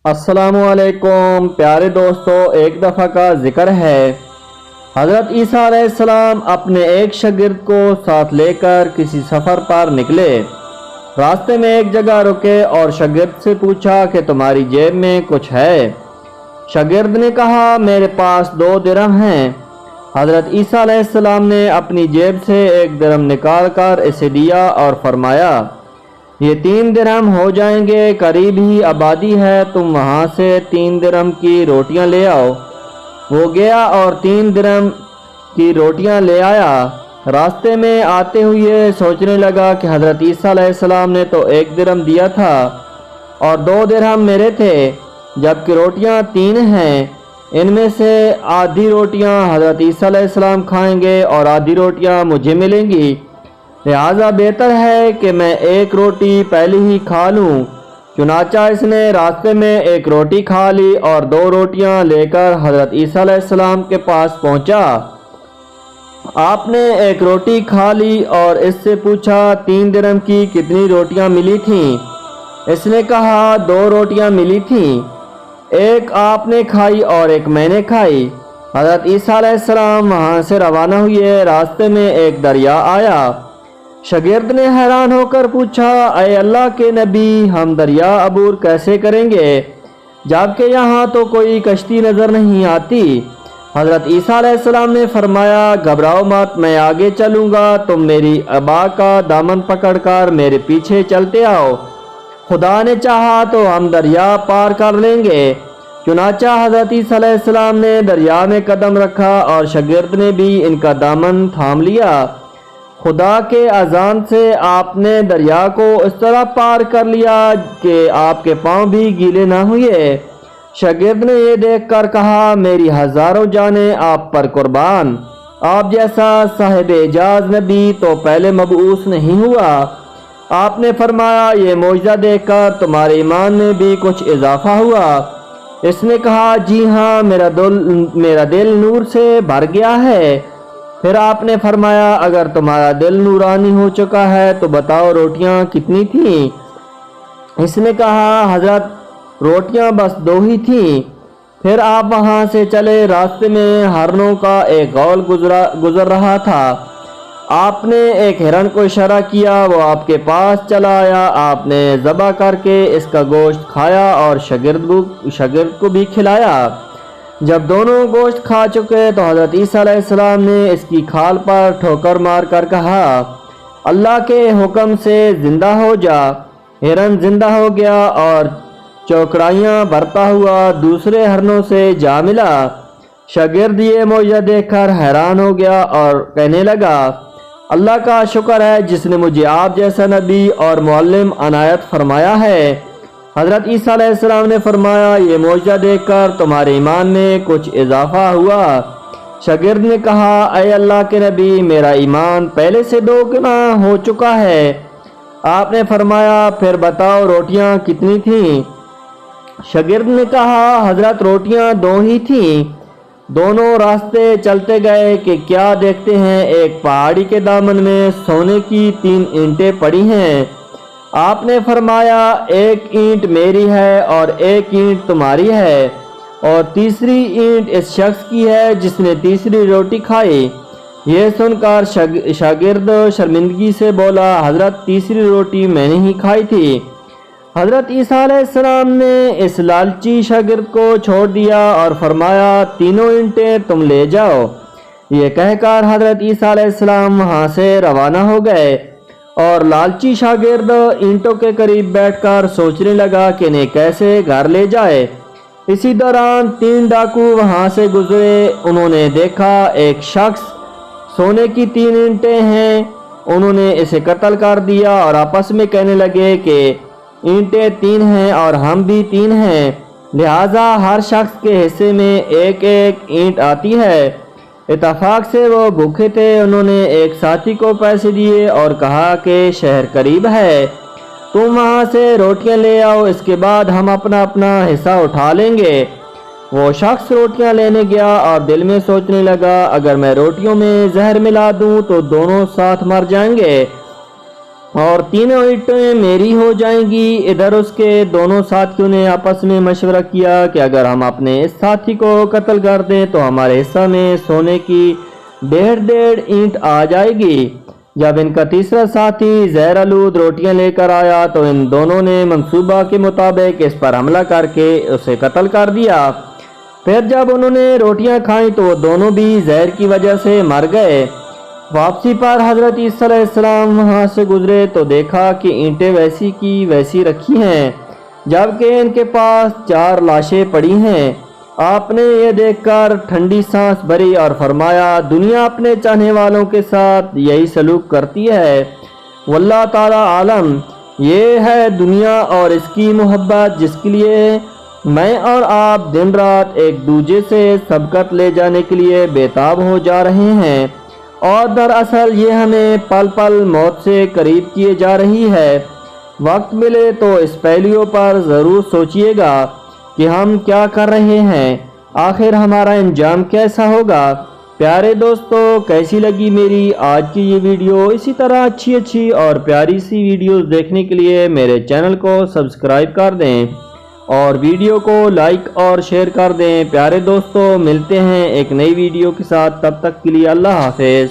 अस्सलाम वालेकुम प्यारे दोस्तों, एक दफ़ा का ज़िक्र है। हज़रत ईसा अलैहिस्सलाम अपने एक शागिर्द को साथ लेकर किसी सफ़र पर निकले। रास्ते में एक जगह रुके और शागिर्द से पूछा कि तुम्हारी जेब में कुछ है। शागिर्द ने कहा, मेरे पास 2 दिरहम हैं। हज़रत ईसा अलैहिस्सलाम ने अपनी जेब से 1 दिरहम निकाल कर इसे दिया और फरमाया, ये 3 दिरहम हो जाएंगे, करीब ही आबादी है, तुम वहाँ से 3 दिरहम की रोटियाँ ले आओ। वो गया और 3 दिरहम की रोटियाँ ले आया। रास्ते में आते हुए सोचने लगा कि हज़रत ईसा अलैहिस्सलाम ने तो 1 दिरहम दिया था और 2 दिरहम मेरे थे, जबकि रोटियाँ 3 हैं। इनमें से आधी रोटियाँ हज़रत ईसा अलैहिस्सलाम खाएंगे और आधी रोटियाँ मुझे मिलेंगी, लिहाजा बेहतर है कि मैं 1 रोटी पहले ही खा लूँ। चुनाचा इसने रास्ते में 1 रोटी खा ली और 2 रोटियां लेकर हज़रत ईसा अलैहिस्सलाम के पास पहुंचा। आपने 1 रोटी खा ली और इससे पूछा, 3 दिरहम की कितनी रोटियां मिली थीं? इसने कहा, 2 रोटियां मिली थीं, 1 आपने खाई और 1 मैंने खाई। हज़रत ईसा अलैहिस्सलाम वहाँ से रवाना हुए। रास्ते में एक दरिया आया। शागिर्द ने हैरान होकर पूछा, ऐ अल्लाह के नबी, हम दरिया अबूर कैसे करेंगे, जबकि यहाँ तो कोई कश्ती नज़र नहीं आती। हज़रत ईसा अलैहिस्सलाम ने फरमाया, घबराओ मत, मैं आगे चलूँगा, तुम मेरी अबा का दामन पकड़कर मेरे पीछे चलते आओ, खुदा ने चाहा तो हम दरिया पार कर लेंगे। चुनाचा हज़रत ईसा अलैहिस्सलाम ने दरिया में कदम रखा और शागिर्द ने भी इनका दामन थाम लिया। खुदा के अजान से आपने दरिया को इस तरह पार कर लिया कि आपके पांव भी गीले ना हुए। शागिर्द ने ये देखकर कहा, मेरी हज़ारों जानें आप पर कुर्बान, आप जैसा साहिब एजाज नबी तो पहले मबऊस नहीं हुआ। आपने फरमाया, ये मौजज़ा देखकर तुम्हारे ईमान में भी कुछ इजाफा हुआ। इसने कहा, जी हाँ, मेरा दिल नूर से भर गया है। फिर आपने फरमाया, अगर तुम्हारा दिल नूरानी हो चुका है तो बताओ रोटियां कितनी थीं? इसने कहा, हजरत रोटियां बस 2 ही थीं। फिर आप वहां से चले। रास्ते में हरनों का एक गौल गुजर रहा था। आपने एक हिरन को इशारा किया, वो आपके पास चला आया। आपने ज़बह करके इसका गोश्त खाया और शागिर्द को भी खिलाया। जब दोनों गोश्त खा चुके तो हज़रत ईसा अलैहिस्सलाम ने इसकी खाल पर ठोकर मार कर कहा, अल्लाह के हुक्म से ज़िंदा हो जा। हिरन ज़िंदा हो गया और चौकड़ाइयाँ भरता हुआ दूसरे हरनों से जा मिला। शागिर्द ये मौजज़ा देखकर हैरान हो गया और कहने लगा, अल्लाह का शुक्र है जिसने मुझे आप जैसा नबी और मुअल्लिम अनायत फरमाया है। हज़रत ईसा अलैहिस्सलाम ने फरमाया, ये मौजज़ा देखकर तुम्हारे ईमान में कुछ इजाफा हुआ। शागिर्द ने कहा, ऐ अल्लाह के नबी, मेरा ईमान पहले से 2 गुना हो चुका है। आपने फरमाया, फिर बताओ रोटियां कितनी थीं? शागिर्द ने कहा, हज़रत रोटियां 2 ही थीं। दोनों रास्ते चलते गए कि क्या देखते हैं, एक पहाड़ी के दामन में सोने की 3 ईंटें पड़ी हैं। आपने फरमाया, 1 ईंट मेरी है और 1 ईंट तुम्हारी है और तीसरी ईंट इस शख्स की है जिसने तीसरी रोटी खाई। ये सुनकर शागिर्द शर्मिंदगी से बोला, हज़रत तीसरी रोटी मैंने ही खाई थी। हज़रत ईसा अलैहिस्सलाम ने इस लालची शागिर्द को छोड़ दिया और फरमाया, तीनों ईंटें तुम ले जाओ। ये कहकर हज़रत ईसा अलैहिस्सलाम वहाँ से रवाना हो गए और लालची शागिर्द ईंटों के करीब बैठकर सोचने लगा कि इन्हें कैसे घर ले जाए। इसी दौरान 3 डाकू वहां से गुजरे। उन्होंने देखा एक शख्स, सोने की 3 ईंटें हैं। उन्होंने इसे कत्ल कर दिया और आपस में कहने लगे कि ईंटें 3 हैं और हम भी 3 हैं, लिहाजा हर शख्स के हिस्से में 1-1 ईंट आती है। इत्तफाक से वो भूखे थे। उन्होंने एक साथी को पैसे दिए और कहा कि शहर करीब है, तुम वहाँ से रोटियाँ ले आओ, इसके बाद हम अपना अपना हिस्सा उठा लेंगे। वो शख्स रोटियाँ लेने गया और दिल में सोचने लगा, अगर मैं रोटियों में जहर मिला दूँ तो दोनों साथ मर जाएंगे। اور تینوں اینٹیں میری ہو جائیں گی۔ ادھر اس کے دونوں ساتھیوں نے آپس میں مشورہ کیا کہ اگر ہم اپنے اس ساتھی کو قتل کر دیں تو ہمارے حصہ میں سونے کی 1.5 اینٹ آ جائے گی۔ جب ان کا تیسرا ساتھی زہر آلود روٹیاں لے کر آیا تو ان دونوں نے منصوبہ کے مطابق اس پر حملہ کر کے اسے قتل کر دیا۔ پھر جب انہوں نے روٹیاں کھائیں تو وہ دونوں بھی زہر کی وجہ سے مر گئے۔ واپسی پر حضرت عیسیٰ علیہ السلام وہاں سے گزرے تو دیکھا کہ اینٹیں ویسی کی ویسی رکھی ہیں، جبکہ ان کے پاس 4 لاشیں پڑی ہیں۔ آپ نے یہ دیکھ کر ٹھنڈی سانس بھری اور فرمایا، دنیا اپنے چاہنے والوں کے ساتھ یہی سلوک کرتی ہے، واللہ تعالی عالم۔ یہ ہے دنیا اور اس کی محبت جس کے لیے میں اور آپ دن رات ایک دوسرے سے سبقت لے جانے کے لیے بےتاب ہو جا رہے ہیں، اور دراصل یہ ہمیں پل پل موت سے قریب کیے جا رہی ہے۔ وقت ملے تو اس پہلوؤں پر ضرور سوچئے گا کہ ہم کیا کر رہے ہیں، آخر ہمارا انجام کیسا ہوگا۔ پیارے دوستو، کیسی لگی میری آج کی یہ ویڈیو؟ اسی طرح اچھی اور پیاری سی ویڈیوز دیکھنے کے لیے میرے چینل کو سبسکرائب کر دیں اور ویڈیو کو لائک اور شیئر کر دیں۔ پیارے دوستو، ملتے ہیں ایک نئی ویڈیو کے ساتھ، تب تک کے لیے اللہ حافظ۔